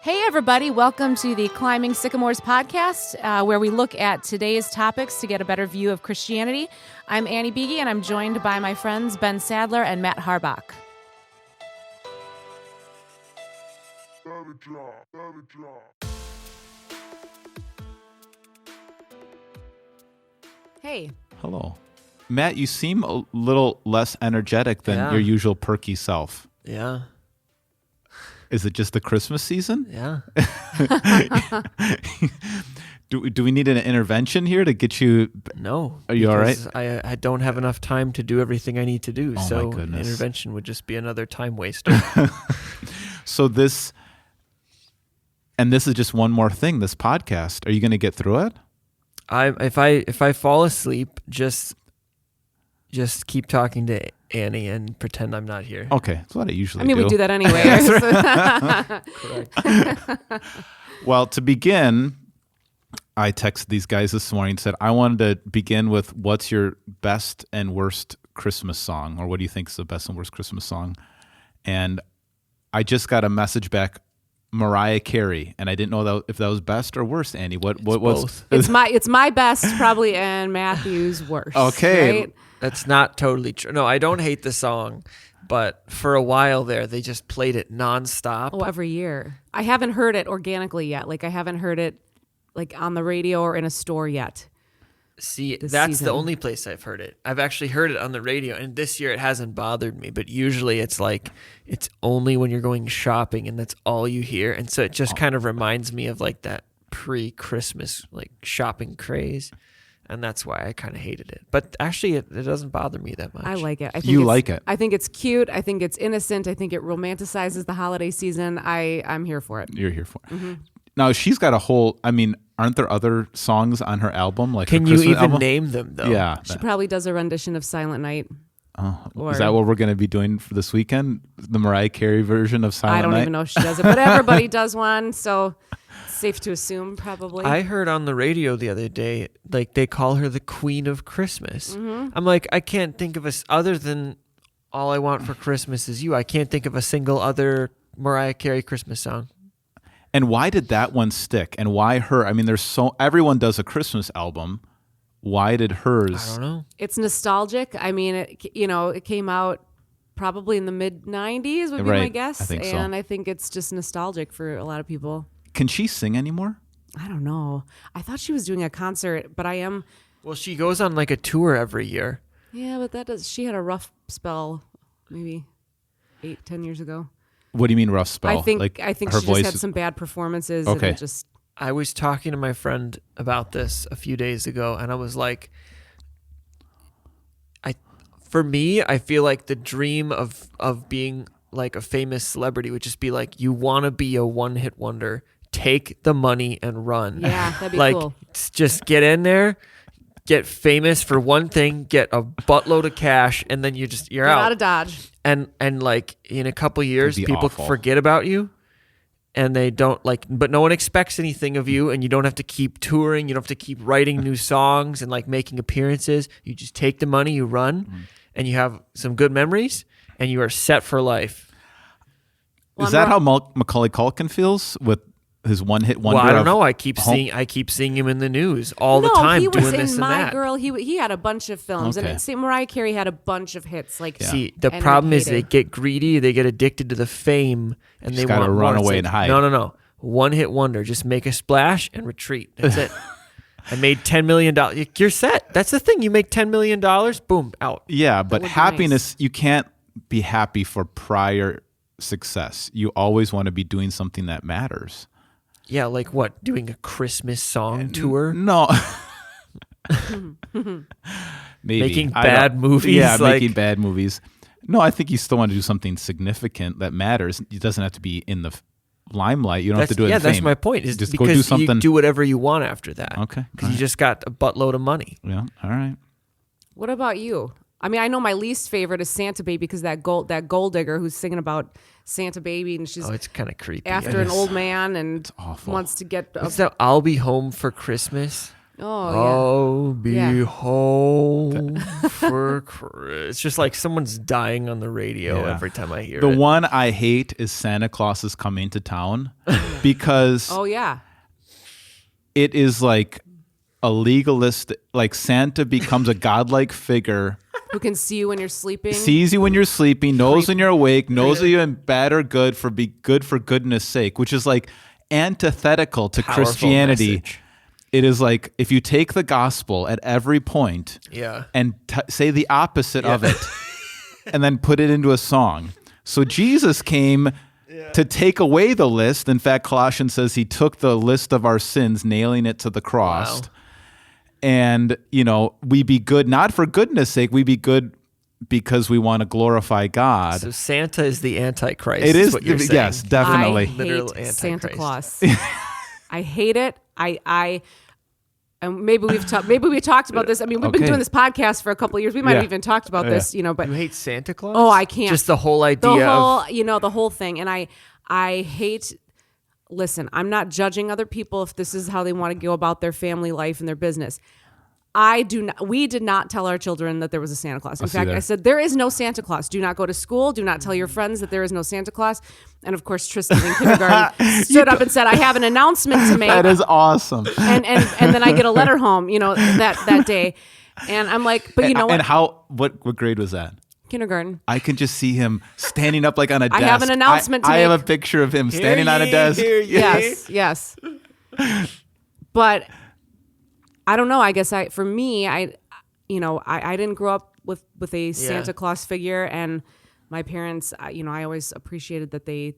Hey, everybody. Welcome to the Climbing Sycamores podcast, where we look at today's topics to get a better view of Christianity. I'm Annie Beege, and I'm joined by my friends Ben Sadler and Matt Harbach. Hey. Hello. Matt, you seem a little less energetic than your usual perky self. Yeah. Is it just the Christmas season? Yeah. Do we need an intervention here to get you? No. Are you all right? I don't have enough time to do everything I need to do. Oh, so my goodness. intervention would just be another time waster. So this is just one more thing, this podcast. Are you going to get through it? If I fall asleep, just keep talking to Annie and pretend I'm not here. Okay. That's what I usually do. we do that anyway. Correct. Well, to begin, I texted these guys this morning and said, I wanted to begin with what's your best and worst Christmas song, or what do you think is the best and worst Christmas song? And I just got a message back, Mariah Carey, and I didn't know if that was best or worst, Andy. What was both. It's my best probably, and Matthew's worst. Okay. Right? That's not totally true. No, I don't hate the song, but for a while there, they just played it nonstop. Oh, every year. I haven't heard it organically yet. Like, I haven't heard it like on the radio or in a store yet. See, this that's season. the only place I've heard it. I've actually heard it on the radio, and this year it hasn't bothered me, but usually it's like, it's only when you're going shopping and that's all you hear. And so it just kind of reminds me of like that pre-Christmas like shopping craze. And that's why I kind of hated it. But actually, it doesn't bother me that much. I like it. You like it. I think it's cute. I think it's innocent. I think it romanticizes the holiday season. I'm here for it. You're here for it. Mm-hmm. Now, she's got a whole, aren't there other songs on her album? Like Can her you Christmas even album? name them, though? Yeah. She probably does a rendition of Silent Night. Is that what we're going to be doing for this weekend? The Mariah Carey version of Silent Night? I don't even know if she does it, but everybody does one, so it's safe to assume probably. I heard on the radio the other day, like they call her the Queen of Christmas. Mm-hmm. I'm like, I can't think of other than All I Want for Christmas Is You. I can't think of a single other Mariah Carey Christmas song. And why did that one stick? And why her? Everyone does a Christmas album. Why did hers? I don't know. It's nostalgic. It came out probably in the mid 90s would be my guess. I think so. And I think it's just nostalgic for a lot of people. Can she sing anymore? I don't know. I thought she was doing a concert, but Well, she goes on like a tour every year. Yeah, but she had a rough spell maybe 8-10 years ago. What do you mean rough spell? I think her she just voice had some bad performances. Okay. And just I was talking to my friend about this a few days ago, and I was like, for me, I feel like the dream of being like a famous celebrity would just be like, you want to be a one-hit wonder, take the money and run. Yeah, that'd be like, cool. Just get in there, get famous for one thing, get a buttload of cash, and then you're get out. out of Dodge. And like in a couple years, That'd be people awful. forget about you. And they don't but no one expects anything of you, and you don't have to keep touring. You don't have to keep writing new songs and like making appearances. You just take the money, you run, and you have some good memories, and you are set for life. Is that how Macaulay Culkin feels with his one-hit wonder? Well, I don't know. I keep seeing him in the news all the No, time he was doing in this and My that. Girl. He had a bunch of films, Okay. and Mariah Carey had a bunch of hits. Like, See, the and problem is heyday. they get greedy, they get addicted to the fame, and Just they want gotta more. run It's away like, and hide. No. One hit wonder. Just make a splash and retreat. That's it. I made $10 million. You're set. That's the thing. You make $10 million, boom, out. Yeah, but would be happiness, you can't be happy for prior success. You always want to be doing something that matters. Yeah, like what? Doing a Christmas song tour? No. Maybe. Making I bad don't- movies? Yeah, Like- making bad movies. No, I think you still want to do something significant that matters. It doesn't have to be in the limelight. You don't have to do it in that's fame. my point. Is Just go because do something. you do whatever you want after that. Okay, Because you just got a buttload of money. Yeah, all right. What about you? I know my least favorite is Santa Baby because that gold digger who's singing about Santa Baby and she's Oh, it's kind of creepy. after an old man and awful. wants to get. What's that? I'll be home for Christmas. Oh, be Yeah. home for Christmas. It's just like someone's dying on the radio Yeah. every time I hear The it. one I hate is Santa Claus is Coming to Town because Oh yeah. it is like a legalist, like Santa becomes a godlike figure, Who can see you when you're sleeping? sees you when you're sleeping, knows when you're awake, knows that you're in bad or good for be good for goodness sake, which is like antithetical to Powerful Christianity. message. It is like if you take the gospel at every point Yeah. and say the opposite of it and then put it into a song. So Jesus came to take away the list. In fact, Colossians says he took the list of our sins, nailing it to the cross. Wow. And, we be good, not for goodness sake, we be good because we want to glorify God. So Santa is the Antichrist. It is, what you're saying. yes, definitely. I Literal hate Santa Antichrist. Claus. I hate it. And maybe we talked about this. I mean, we've been Okay. doing this podcast for a couple of years. We might have Yeah. even talked about this, but You hate Santa Claus? Oh, I can't. Just the whole the idea whole, of the whole thing. And I hate. Listen, I'm not judging other people if this is how they want to go about their family life and their business. We did not tell our children that there was a Santa Claus. In see fact, there. I said, there is no Santa Claus. Do not go to school. Do not tell your friends that there is no Santa Claus. And of course, Tristan in kindergarten stood up and said, I have an announcement to make. That is awesome. and then I get a letter home, that day. And I'm like, but you know And what? what grade was that? Kindergarten. I can just see him standing up like on a desk. I have an announcement to I have make. a picture of him standing on a ye, desk. hear ye. Yes. But I don't know. I guess for me, I didn't grow up with a Santa Claus figure, and my parents, I always appreciated that they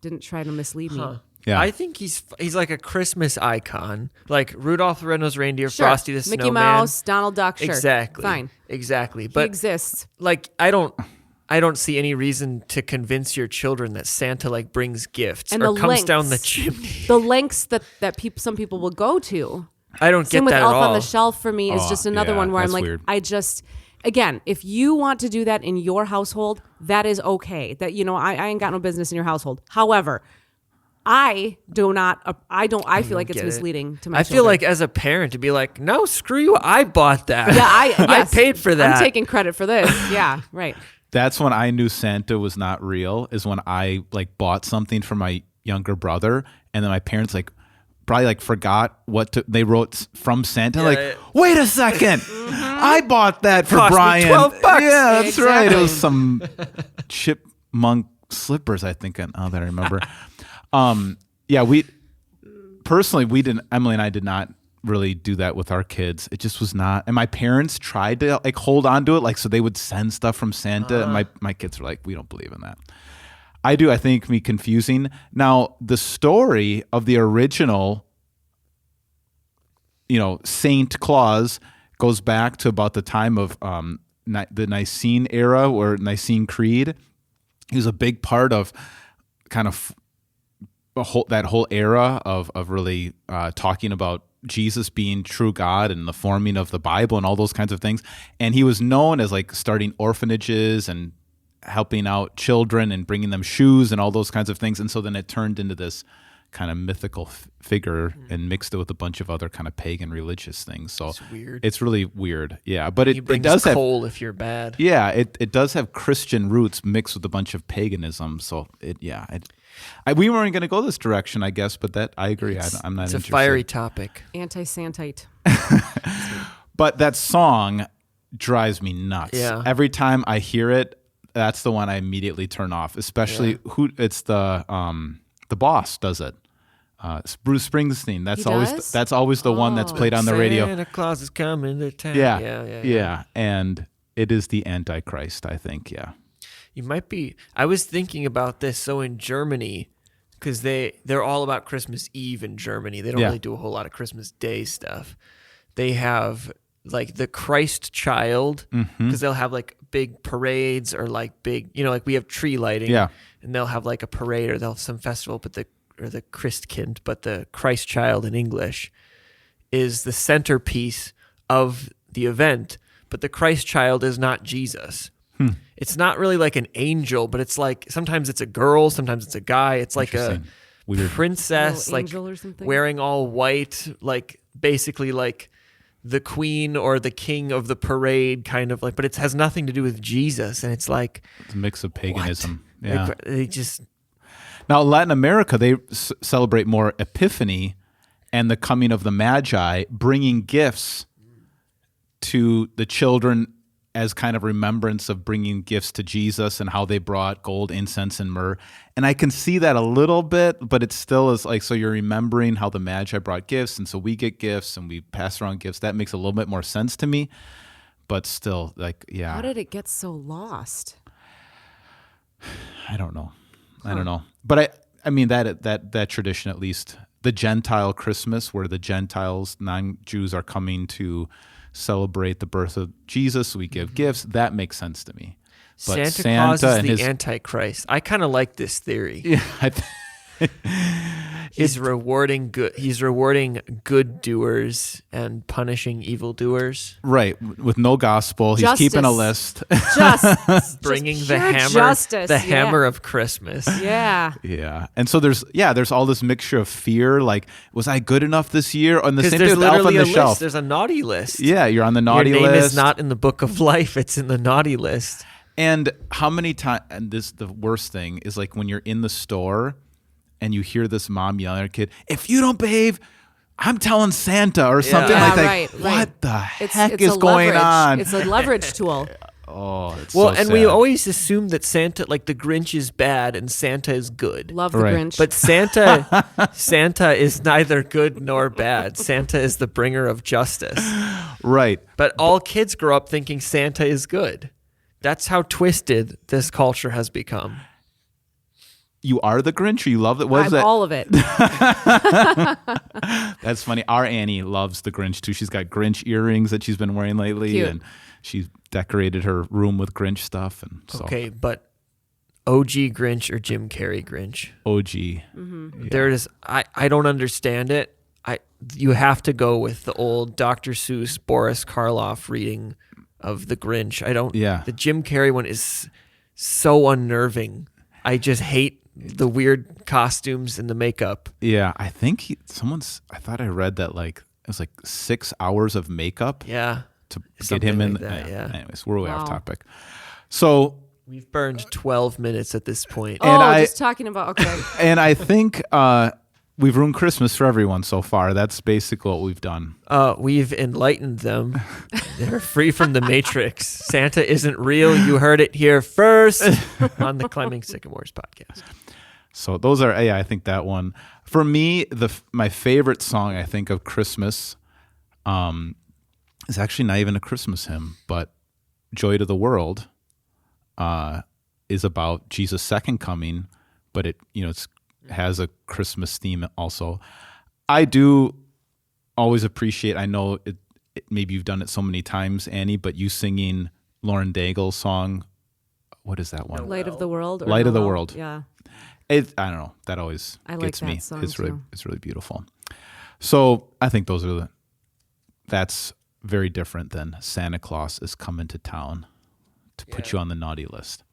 didn't try to mislead me. Yeah. I think he's like a Christmas icon, like Rudolph the Red-Nosed Reindeer, Sure. Frosty the Mickey Snowman. Mouse, Donald Duck, sure. Exactly. Fine. Exactly. He But exists. like I don't see any reason to convince your children that Santa like brings gifts And or the comes down the lengths. chimney. The lengths that some people will go to. I don't Same get with that Elf at all. on the Shelf for me is Oh, just another yeah, one where I'm that's like, weird. Again, if you want to do that in your household, that is okay. That I ain't got no business in your household. However, I feel like it's get it. misleading to my I children. feel like as a parent to be like, no, screw you. I bought that. Yeah, I yes, paid for that. I'm taking credit for this. Yeah, right. That's when I knew Santa was not real, is when I like bought something for my younger brother, and then my parents probably forgot they wrote from Santa. Yeah. Wait a second, I bought that for Cost me Brian. $12. Yeah, that's right. It Exactly. was some chipmunk slippers, I think. That I remember. Yeah, Emily and I did not really do that with our kids. It just was not. And my parents tried to hold on to it, so they would send stuff from Santa. And my kids were like, we don't believe in that. I think it can be confusing. Now, the story of the original, Saint Claus goes back to about the time of the Nicene era or Nicene Creed. He was a big part of kind of that whole era of really talking about Jesus being true God and the forming of the Bible and all those kinds of things. And he was known as starting orphanages and helping out children and bringing them shoes and all those kinds of things. And so then it turned into this kind of mythical figure and mixed it with a bunch of other kind of pagan religious things. So It's weird. It's really weird. Yeah. But He it brings does have coal if you're bad. yeah, it does have Christian roots mixed with a bunch of paganism. So we weren't going to go this direction, I guess, but that I agree. I'm not It's interested. a fiery topic. Anti-Santite. But that song drives me nuts. Yeah. Every time I hear it, that's the one I immediately turn off. Especially it's the Boss does it. It's Bruce Springsteen. He does? That's always the one that's played on the radio. Santa Claus is coming to town. Yeah. And it is the Antichrist, I think. Yeah. You might be. I was thinking about this. So in Germany, because they're all about Christmas Eve in Germany. They don't really do a whole lot of Christmas Day stuff. They have like the Christ child, because they'll have like big parades or like big, we have tree lighting. Yeah. And they'll have like a parade or they'll have some festival, but the Christkind, but the Christ child in English is the centerpiece of the event. But the Christ child is not Jesus. It's not really like an angel, but it's like sometimes it's a girl, sometimes it's a guy. It's like a Interesting. Weird. princess, Little like angel or something? wearing all white, like basically like the queen or the king of the parade, kind of like, but it has nothing to do with Jesus. And it's like, It's a mix of paganism. Yeah. like, they just, Now, Latin America, they celebrate more Epiphany and the coming of the Magi, bringing gifts to the children as kind of remembrance of bringing gifts to Jesus and how they brought gold, incense, and myrrh. And I can see that a little bit, but it still is like, so you're remembering how the Magi brought gifts, and so we get gifts and we pass around gifts. That makes a little bit more sense to me, but still, like, yeah. How did it get so lost? I don't know. I don't know. But I mean that tradition, at least the Gentile Christmas, where the Gentiles, non-Jews, are coming to celebrate the birth of Jesus. We give gifts. That makes sense to me. But Santa Claus is and the Antichrist. I kind of like this theory. Yeah, He's rewarding good. He's rewarding good doers and punishing evil doers. right. With no gospel, he's keeping a list. Bringing just the pure hammer, justice, the yeah. hammer of Christmas. Yeah. Yeah, and so there's all this mixture of fear. Like, was I good enough this year? On the Because same there's thing with Elf on literally the a Shelf. list. There's a naughty list. Yeah, you're on the naughty Your name list. is not in the book of life. It's in the naughty list. And how many times? And the worst thing is like when you're in the store and you hear this mom yelling at her kid, "If you don't behave, I'm telling Santa," or something Yeah, like that. right, What right. the It's heck a is going leverage. on? It's a leverage tool. Oh, it's Well, so and we sad. always assume that Santa, like the Grinch, is bad and Santa is good. Love the Right. Grinch. But Santa is neither good nor bad. Santa is the bringer of justice. right. But all kids grow up thinking Santa is good. That's how twisted this culture has become. You are the Grinch, or you love it? What is I'm that? all of it. That's funny. Our Annie loves the Grinch too. She's got Grinch earrings that she's been wearing lately, Cute. and she's decorated her room with Grinch stuff. And so, Okay, but OG Grinch or Jim Carrey Grinch? OG. There it is. I don't understand it. You have to go with the old Dr. Seuss, Boris Karloff reading of the Grinch. Yeah. The Jim Carrey one is so unnerving. I just hate the weird costumes and the makeup. Yeah, I think I thought I read that like it was like 6 hours of makeup Yeah. to get Something him in. like that, yeah. Anyways, we're way off Wow. topic. So, We've burned 12 minutes at this point. Oh, I- just talking about, okay. and I think we've ruined Christmas for everyone so far. That's basically what we've done. We've enlightened them. They're free from the Matrix. Santa isn't real. You heard it here first on the Climbing Sycamores podcast. So those are, yeah, I think that one. For me, my favorite song, I think, of Christmas is actually not even a Christmas hymn, but Joy to the World is about Jesus' second coming, but it has a Christmas theme also. I do always appreciate, I know maybe you've done it so many times, Annie, but you singing Lauren Daigle's song, what is that one? Light of the World. or Light of the Noel. World. Yeah. I don't know. That always I like gets that me. song, It's really, too. it's really beautiful. So I think that's very different than Santa Claus is coming to town to put you on the naughty list.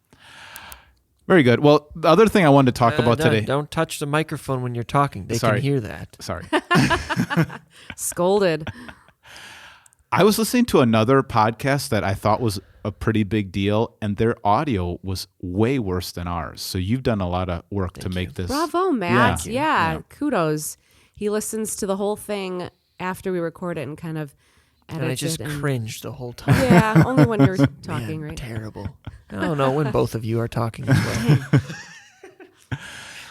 Very good. Well, the other thing I wanted to talk about today. Don't touch the microphone when you're talking. They Sorry. can hear that. Sorry. Scolded. I was listening to another podcast that I thought was a pretty big deal, and their audio was way worse than ours. So you've done a lot of work to make this. Bravo, Matt. Yeah. Yeah. Kudos. He listens to the whole thing after we record it and kind of edits And I just it. cringed the whole time. Yeah, only when you're talking, Man, right? terrible. I don't know when both of you are talking as well.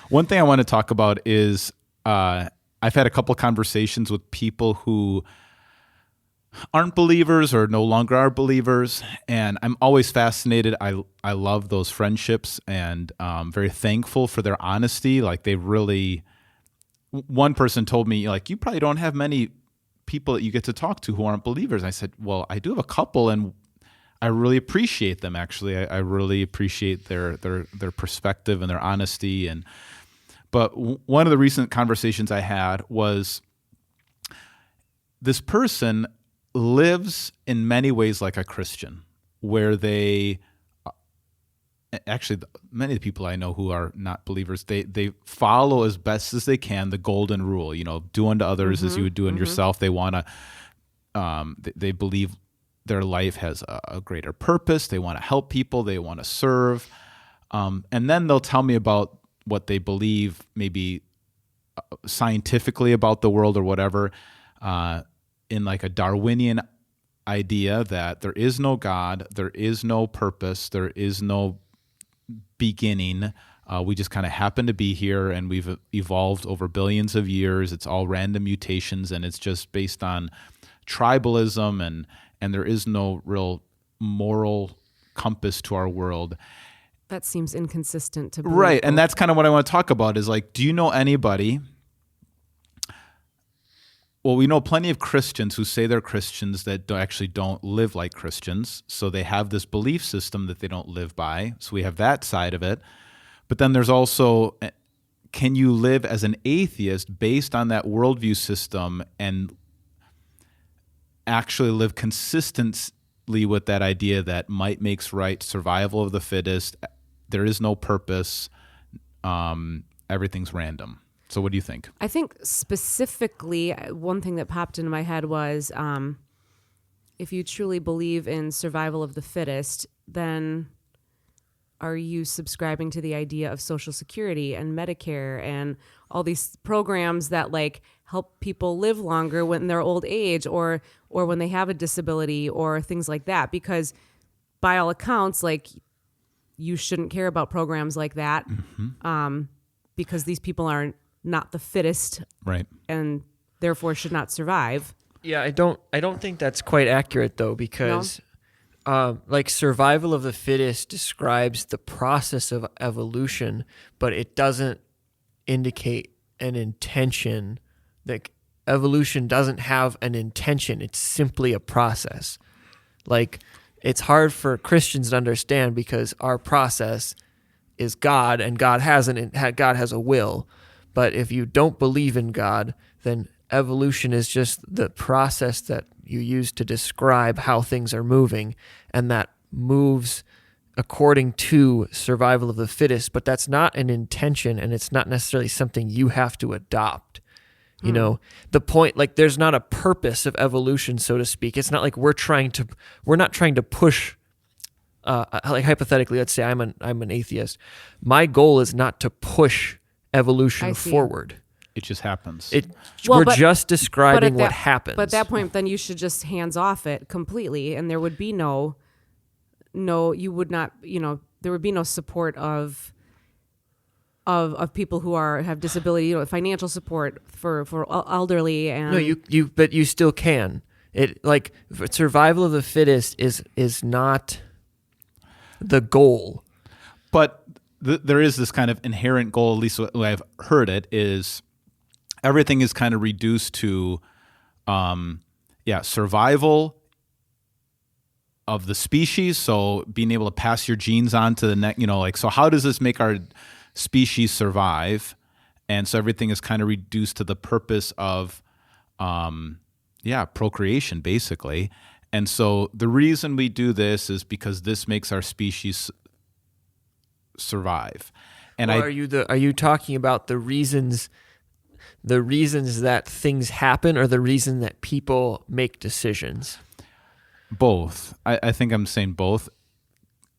One thing I want to talk about is I've had a couple conversations with people who aren't believers or no longer are believers, and I'm always fascinated. I love those friendships, and very thankful for their honesty. Like they really, one person told me, like, you probably don't have many people that you get to talk to who aren't believers. I said, well, I do have a couple, and I really appreciate them. Actually, I really appreciate their perspective and their honesty. But one of the recent conversations I had was this person lives in many ways like a Christian, where they actually many of the people I know who are not believers, they follow as best as they can the golden rule. Do unto others as you would do unto yourself. They want to. They believe their life has a greater purpose. They want to help people. They want to serve. And then they'll tell me about what they believe, maybe scientifically about the world or whatever, in like a Darwinian idea that there is no God, there is no purpose, there is no beginning. We just kind of happen to be here, and we've evolved over billions of years. It's all random mutations, and it's just based on tribalism, and there is no real moral compass to our world. That seems inconsistent to Right, and that's kind of what I want to talk about is like, do you know anybody? Well, we know plenty of Christians who say they're Christians that actually don't live like Christians. So they have this belief system that they don't live by. So we have that side of it. But then there's also, can you live as an atheist based on that worldview system and actually live consistently with that idea that might makes right, survival of the fittest, there is no purpose, everything's random? So what do you think? I think specifically, one thing that popped into my head was if you truly believe in survival of the fittest, then are you subscribing to the idea of Social Security and Medicare and all these programs that like help people live longer when they're old age or when they have a disability or things like that? Because by all accounts, like you shouldn't care about programs like that because these people are not the fittest, right, and therefore should not survive. Yeah, I don't think that's quite accurate though, because like survival of the fittest describes the process of evolution, but it doesn't indicate an intention. Like evolution doesn't have an intention. It's simply a process. Like it's hard for Christians to understand because our process is God, and God has a will. But if you don't believe in God, then evolution is just the process that you use to describe how things are moving, and that moves according to survival of the fittest. But that's not an intention, and it's not necessarily something you have to adopt. You know, the point, like there's not a purpose of evolution, so to speak. It's not like we're not trying to push. Like hypothetically, let's say I'm an atheist. My goal is not to push evolution forward. It just happens. We're just describing what happens. But at that point, then you should just hands off it completely, and there would be no, you would not, there would be no support of people who have disability, financial support for elderly and no, but you still can. It like survival of the fittest is not the goal. But there is this kind of inherent goal, at least the way I've heard it, is everything is kind of reduced to, survival of the species. So being able to pass your genes on to the next, so how does this make our species survive? And so everything is kind of reduced to the purpose of, procreation, basically. And so the reason we do this is because this makes our species survive. And are you talking about the reasons that things happen, or the reason that people make decisions? Both. I think I'm saying both.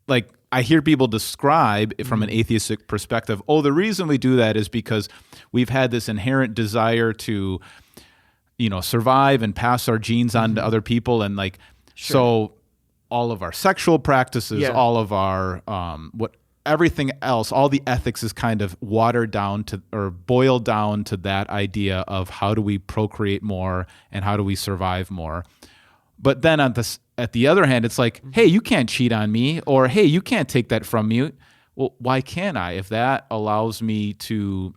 Like I hear people describe from an atheistic perspective, the reason we do that is because we've had this inherent desire to, survive and pass our genes on to other people. And like, so all of our sexual practices, all of our, everything else, all the ethics is kind of watered down to, or boiled down to that idea of how do we procreate more and how do we survive more. But then at the other hand, it's like, hey, you can't cheat on me, or hey, you can't take that from me. Well, why can't I? If that allows me to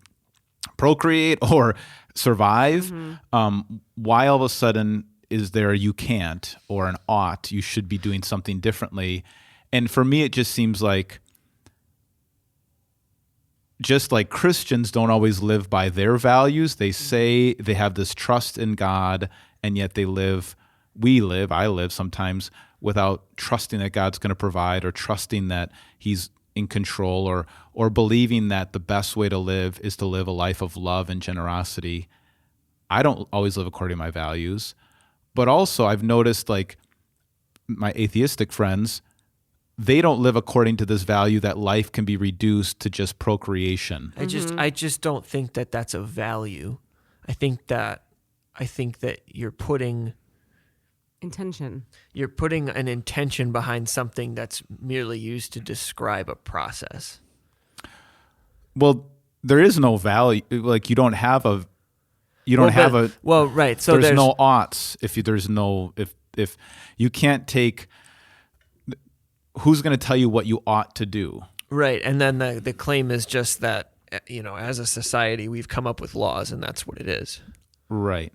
procreate or survive, why all of a sudden is there you can't or an ought? You should be doing something differently. And for me, it just seems like just like Christians don't always live by their values. They say they have this trust in God, and yet I live sometimes without trusting that God's going to provide, or trusting that he's in control, or believing that the best way to live is to live a life of love and generosity. I don't always live according to my values, but also I've noticed like my atheistic friends, they don't live according to this value that life can be reduced to just procreation. I just don't think that that's a value. I think that you're putting an intention behind something that's merely used to describe a process. Well, there is no value. Like you don't have a. Right. So there's no oughts. If you can't take. Who's going to tell you what you ought to do? Right, and then the claim is just that as a society we've come up with laws, and that's what it is. Right,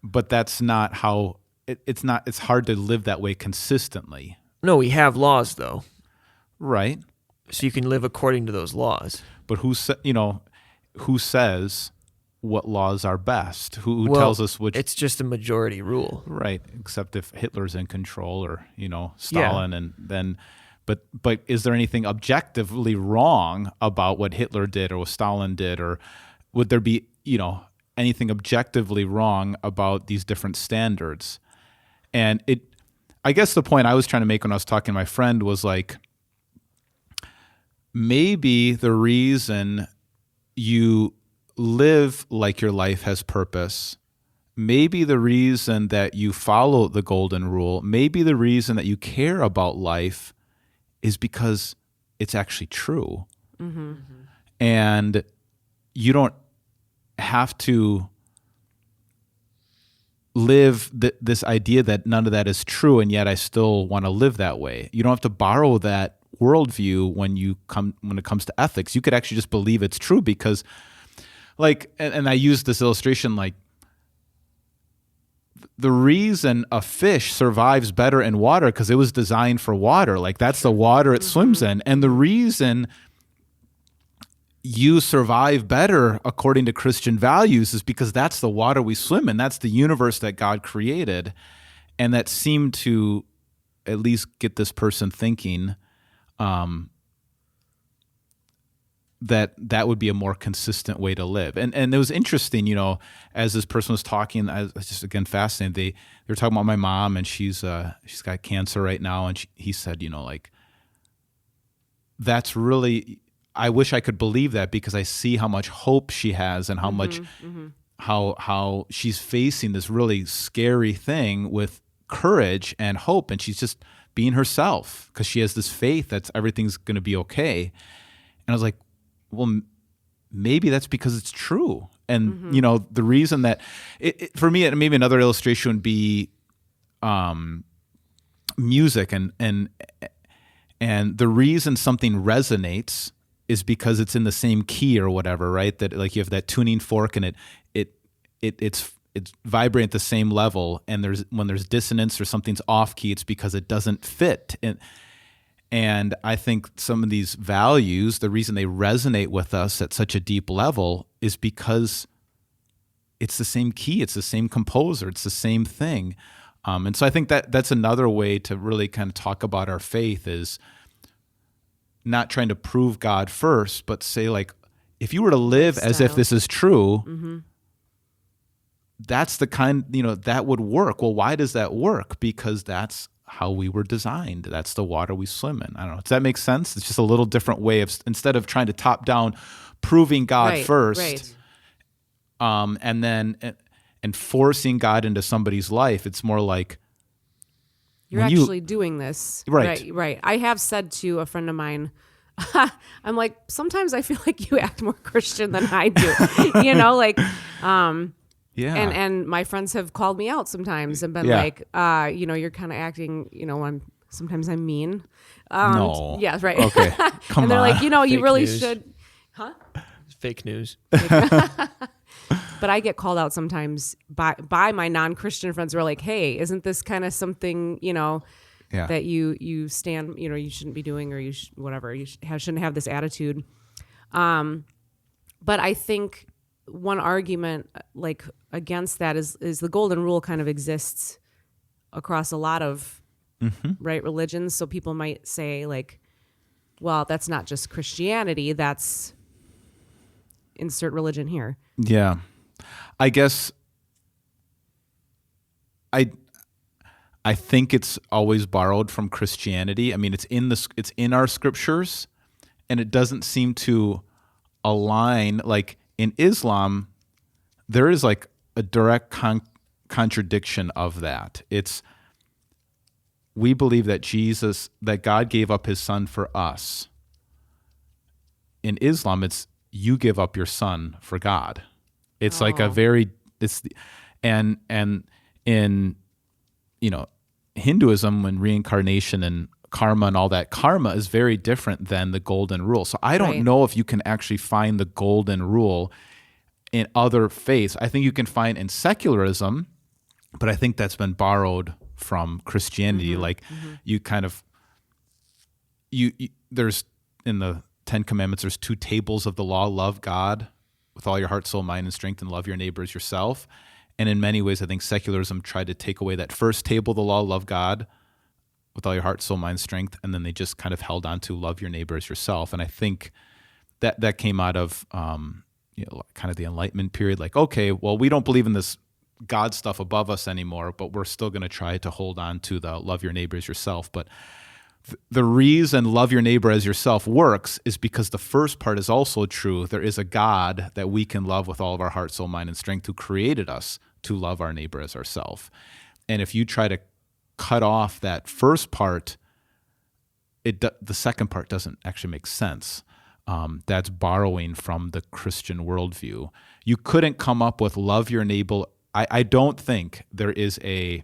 but that's not how. It's not. It's hard to live that way consistently. No, we have laws though. Right. So you can live according to those laws. But who says what laws are best? Who tells us which? It's just a majority rule. Right. Except if Hitler's in control or, Stalin and then but is there anything objectively wrong about what Hitler did or what Stalin did, or would there be, anything objectively wrong about these different standards? And I guess the point I was trying to make when I was talking to my friend was like, maybe the reason you live like your life has purpose, maybe the reason that you follow the golden rule, maybe the reason that you care about life is because it's actually true. Mm-hmm. And you don't have to live this idea that none of that is true, and yet I still want to live that way. You don't have to borrow that worldview when it comes to ethics. You could actually just believe it's true because, like, and I use this illustration, like, the reason a fish survives better in water because it was designed for water. Like, that's the water it swims in. And the reason you survive better according to Christian values is because that's the water we swim in. That's the universe that God created. And that seemed to at least get this person thinking that would be a more consistent way to live. And it was interesting, as this person was talking, I was just, again, fascinated. They were talking about my mom, and she's got cancer right now. And he said, like, that's really, I wish I could believe that because I see how much hope she has and how much, how she's facing this really scary thing with courage and hope. And she's just being herself because she has this faith that everything's going to be okay. And I was like, well, maybe that's because it's true. And, the reason that for me, maybe another illustration would be music. And the reason something resonates is because it's in the same key or whatever, right? That, like, you have that tuning fork and it's vibrating at the same level. And when there's dissonance or something's off key, it's because it doesn't fit. And I think some of these values, the reason they resonate with us at such a deep level is because it's the same key, it's the same composer, it's the same thing. And so I think that's another way to really kind of talk about our faith, is not trying to prove God first, but say, like, if you were to live as if this is true, that's the kind, that would work. Well, why does that work? Because that's how we were designed. That's the water we swim in. I don't know. Does that make sense? It's just a little different way of, instead of trying to top down, proving God first, and then and forcing God into somebody's life. It's more like you're actually doing this. Right. Right. I have said to a friend of mine, I'm like, sometimes I feel like you act more Christian than I do. Yeah. And my friends have called me out sometimes and been like, you're kind of acting, sometimes I'm mean. No. Yeah, right. Okay. Come and they're on. like, you really news. should. Huh? Fake news. But I get called out sometimes by my non-Christian friends who are like, hey, isn't this kind of something, that you stand, you shouldn't be doing, or whatever, you shouldn't have this attitude. But I think one argument, like, against that is the golden rule kind of exists across a lot of right religions. So people might say, like, well, that's not just Christianity, that's insert religion here. Yeah. I guess I think it's always borrowed from Christianity. I mean, it's in our scriptures, and it doesn't seem to align. Like in Islam, there is like a direct contradiction of that. We believe that God gave up his son for us. In Islam, it's you give up your son for God. It's like and in, Hinduism, when reincarnation and karma and all that, karma is very different than the golden rule. So I don't know if you can actually find the golden rule in other faiths. I think you can find in secularism, but I think that's been borrowed from Christianity. You kind of, there's in the 10 Commandments, there's 2 tables of the law: love God with all your heart, soul, mind, and strength, and love your neighbor as yourself. And in many ways, I think secularism tried to take away that first table of the law: love God with all your heart, soul, mind, strength, and then they just kind of held on to love your neighbor as yourself. And I think that came out of kind of the Enlightenment period. Like, okay, well, we don't believe in this God stuff above us anymore, but we're still going to try to hold on to the love your neighbor as yourself. But the reason love your neighbor as yourself works is because the first part is also true. There is a God that we can love with all of our heart, soul, mind, and strength, who created us to love our neighbor as ourself. And if you try to cut off that first part, the second part doesn't actually make sense. That's borrowing from the Christian worldview. You couldn't come up with love your neighbor. I don't think there is a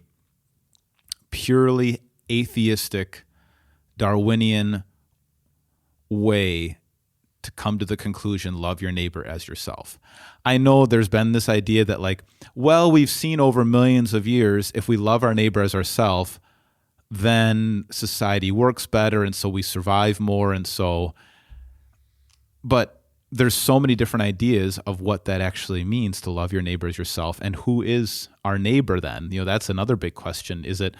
purely atheistic Darwinian way to come to the conclusion, love your neighbor as yourself. I know there's been this idea that we've seen over millions of years, if we love our neighbor as ourselves, then society works better, and so we survive more, but there's so many different ideas of what that actually means to love your neighbor as yourself, and who is our neighbor then? That's another big question. Is it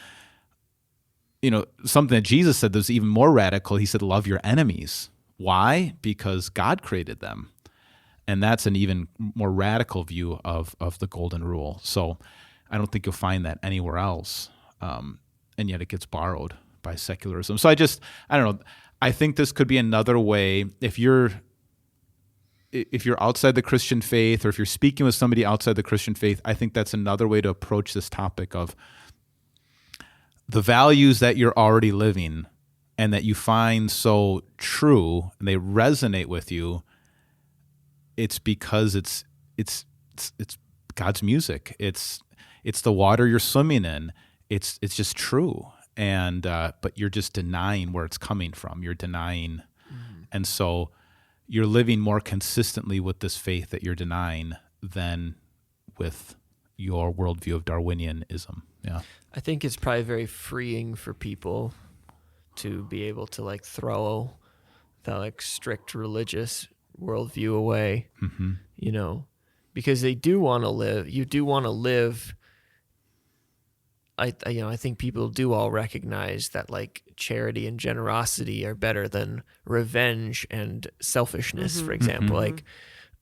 something that Jesus said that's even more radical? He said, love your enemies. Why? Because God created them. And that's an even more radical view of the golden rule. So I don't think you'll find that anywhere else. And yet it gets borrowed by secularism. So I don't know. I think this could be another way, if you're outside the Christian faith, or if you're speaking with somebody outside the Christian faith, I think that's another way to approach this topic of the values that you're already living and that you find so true and they resonate with you. It's because it's God's music. It's the water you're swimming in. It's just true. And but you're just denying where it's coming from. You're denying, and so you're living more consistently with this faith that you're denying than with your worldview of Darwinianism. Yeah. I think it's probably very freeing for people to be able to throw that strict religious worldview away, because they do want to live. You do want to live. I think people do all recognize that charity and generosity are better than revenge and selfishness, for example.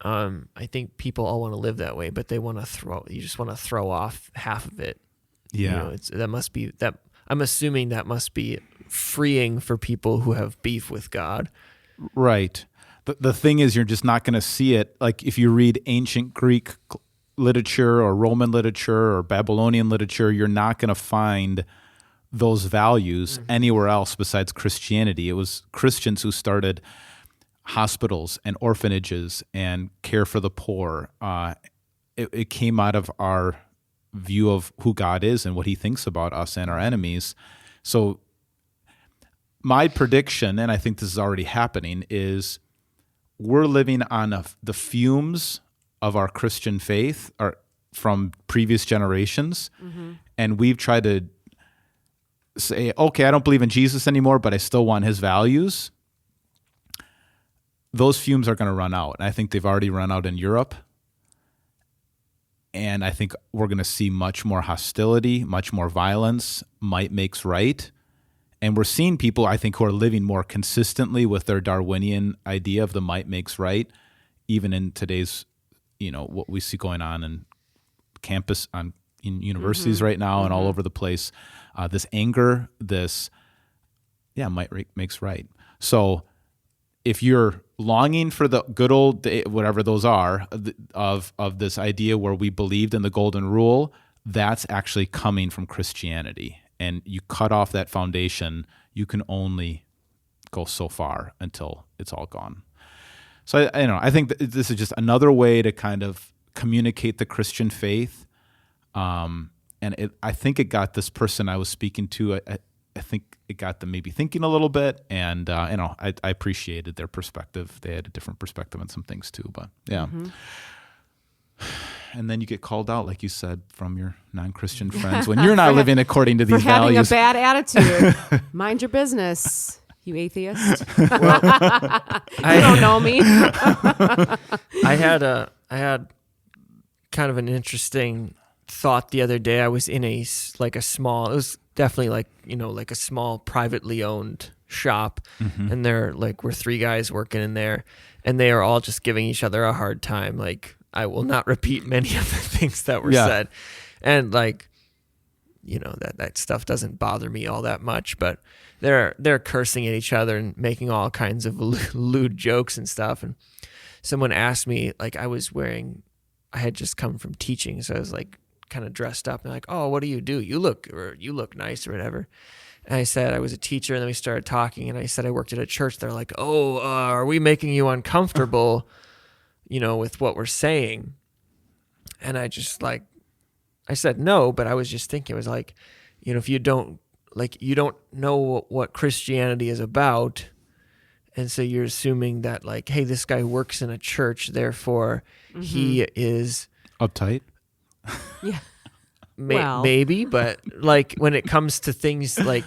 I think people all want to live that way, but they want to you just want to throw off half of it. Yeah. That must be that. I'm assuming that must be freeing for people who have beef with God. Right. The thing is, you're just not going to see it. If you read ancient Greek literature or Roman literature or Babylonian literature, you're not going to find those values anywhere else besides Christianity. It was Christians who started hospitals and orphanages and care for the poor. It came out of our view of who God is and what he thinks about us and our enemies. So my prediction, and I think this is already happening, is we're living on the fumes of our Christian faith from previous generations. And we've tried to say, okay, I don't believe in Jesus anymore, but I still want his values. Those fumes are going to run out. And I think they've already run out in Europe. And I think we're going to see much more hostility, much more violence. Might makes right. And we're seeing people, I think, who are living more consistently with their Darwinian idea of the might makes right, even in today's, what we see going on in campus, in universities right now and all over the place. This anger, might makes right. So if you're longing for the good old day, whatever those are, of this idea where we believed in the golden rule, that's actually coming from Christianity. And you cut off that foundation, you can only go so far until it's all gone. So I think that this is just another way to kind of communicate the Christian faith. I think it got this person I was speaking to, I think it got them maybe thinking a little bit, and I appreciated their perspective. They had a different perspective on some things too, but yeah. And then you get called out, like you said, from your non-Christian friends when you're not living according to these values. For having a bad attitude. Mind your business, you atheist. You don't know me. I had kind of an interesting thought the other day. I was in it was definitely like a small privately owned shop, and we're three guys working in there, and they are all just giving each other a hard time. Like, I will not repeat many of the things that were said, and that stuff doesn't bother me all that much, but they're cursing at each other and making all kinds of lewd jokes and stuff. And someone asked me, I had just come from teaching, so I was kind of dressed up and oh, what do? You look nice or whatever. And I said I was a teacher, and then we started talking, and I said I worked at a church. They're like, oh, are we making you uncomfortable, with what we're saying? And I just I said no, but I was just thinking, it was if you don't know what Christianity is about, and so you're assuming that hey, this guy works in a church, therefore he is uptight. Yeah. Maybe, but when it comes to things yeah,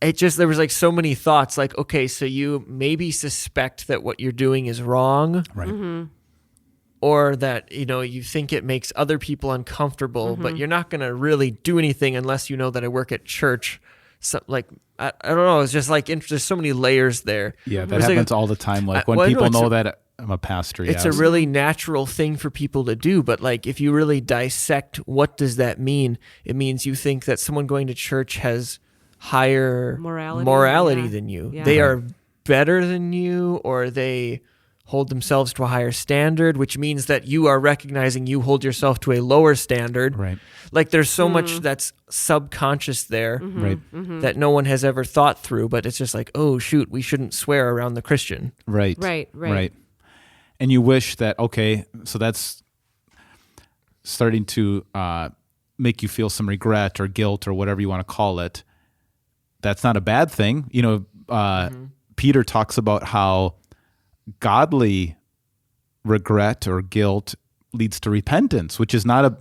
it just, there was so many thoughts okay, so you maybe suspect that what you're doing is wrong, right? Or that you think it makes other people uncomfortable, but you're not going to really do anything unless you know that I work at church. So I don't know, it's just there's so many layers there. Yeah, that happens all the time. When people know that I'm a pastor. It's a really natural thing for people to do, but if you really dissect, what does that mean? It means you think that someone going to church has higher morality than you. Yeah. They are better than you, or they hold themselves to a higher standard, which means that you are recognizing you hold yourself to a lower standard. Right. There's so much that's subconscious there, right, that no one has ever thought through, but it's just oh shoot, we shouldn't swear around the Christian. Right. And you wish that, okay, so that's starting to make you feel some regret or guilt or whatever you want to call it. That's not a bad thing. Peter talks about how godly regret or guilt leads to repentance, which is not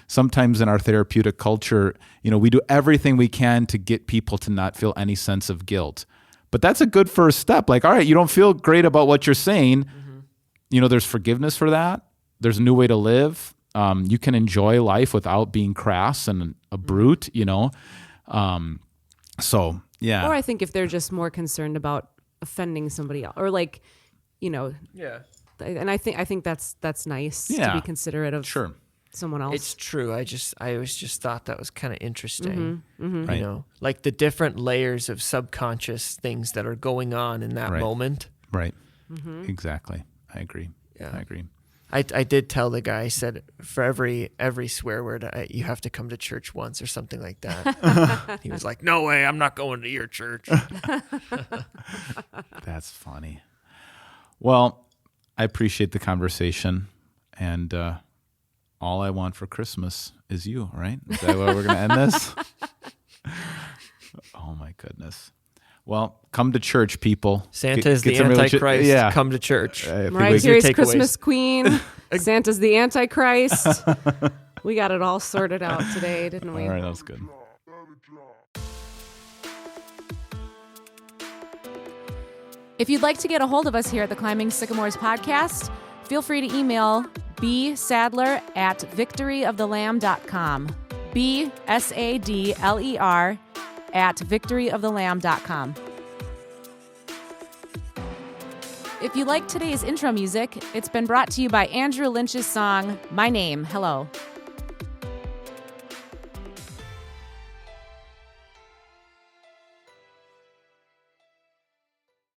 sometimes in our therapeutic culture, we do everything we can to get people to not feel any sense of guilt. But that's a good first step. All right, you don't feel great about what you're saying. There's forgiveness for that. There's a new way to live. You can enjoy life without being crass and a brute, So, yeah. Or I think if they're just more concerned about offending somebody else, or Yeah. And I think that's nice to be considerate of someone else. It's true. I always just thought that was kind of interesting. Right. The different layers of subconscious things that are going on in that moment. Right. Exactly. I agree. Yeah. I agree. I did tell the guy, I said, for every swear word, you have to come to church once or something like that. He was like, no way, I'm not going to your church. That's funny. Well, I appreciate the conversation, and all I want for Christmas is you, right? Is that where we're going to end this? Oh, my goodness. Well, come to church, people. Santa is the Antichrist. Come to church. Mariah Carey's Christmas Queen. Santa's the Antichrist. We got it all sorted out today, didn't we? All right, that was good. If you'd like to get a hold of us here at the Climbing Sycamores podcast, feel free to email bsadler@victoryofthelamb.com. BSADLER at victoryofthelamb.com. If you like today's intro music, it's been brought to you by Andrew Lynch's song, My Name, Hello.